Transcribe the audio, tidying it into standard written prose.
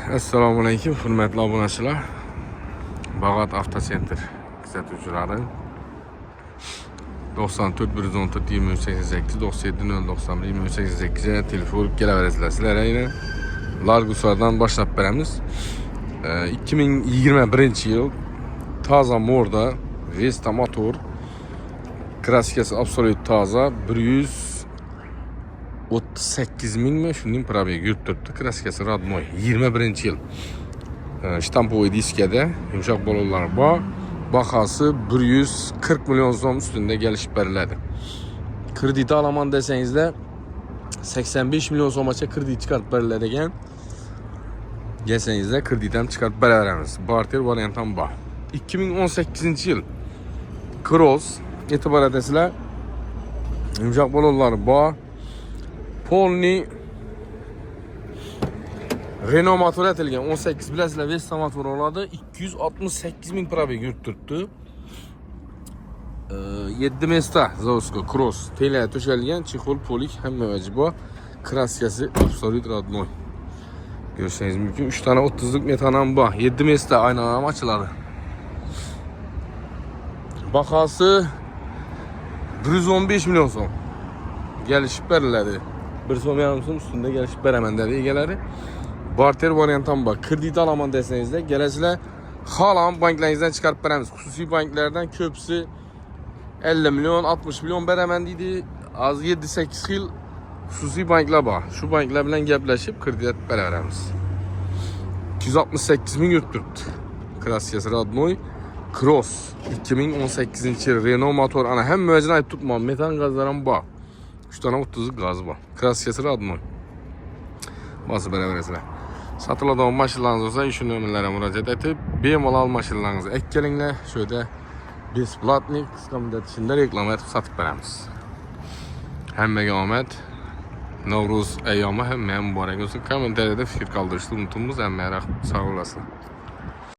Assalomu alaykum, hurmatli obunachilar. Bag'at Avtocenter kuzatuvchilari 94 114 2388 97 091 2388 ga telefon urib kelaverasizlar. Sizlarga yana Largus'dan boshlab beramiz. 2021-yil toza morda Vesta motor kraskasi absolut toza 138 mingmi shundan probeg yurib turibdi. Kraskasi родной 21-yil. Shtampovoy diskada yumshoq balonlar bor. Bahası 140 milyon so'm ustunda kelishib beriladi. Kredit alaman desangizda 85 milyon so'mgacha kredit chiqarib beriladi ekan. Desangizda kredit ham chiqarib beraveramiz. Barter variant ham bor. 2018-yil Cross e'tibor etasizlar. Yumshoq balonlar bor. Polni Renault motor atilgan 18 bilasizlar, Vesta motor oladi. 268 ming probeg yurib turibdi. 7 mesta Zavodskoy Cross tela to'shalgan, chexol polik hamma vaji bor. Kraskasi absolut родной. Ko'rishingiz mumkin. 3 tane 30lik metan ham bor. 7 mesta aynalar ham ochiladi. Bahası 115 milyon so'm. Kelishib beriladi. 1,5 so'm ustunda kelishib beraman dedi egalari. Barter variant ham bor. Kredit alaman desangizda kelasizlar, xolam banklaringizdan chiqarib beramiz. Xususiy banklardan ko'psi 50 milyon, 60 milyon beraman deydi. Az 7-8 yil xususiy banklar bor. Shu banklar bilan gaplashib kredit beraveramiz. 268 ming yurib turibdi. Kraskasi родной Cross 2018-yil Renault motor. Ana hamma vajini aytib turibman. Metan gazlar ham bor. 3 tane 30lik gaz bor. Kraskasi родной. Bosib beraverasizlar. Satıladigan mashinalarınız olsa şu nömrelere müracaat etip bemalol mashinalarınızı ekkelinglar. Şöyle besplatnik qisqa muddat ichida reklama etib satib beramiz. Hammaga omad. Novruz ayyomi hamma muborak bo'lsin. Kommentariyada fikr qoldirishni unutmaymiz. Hammaga rahmat. Sog' olasizlar.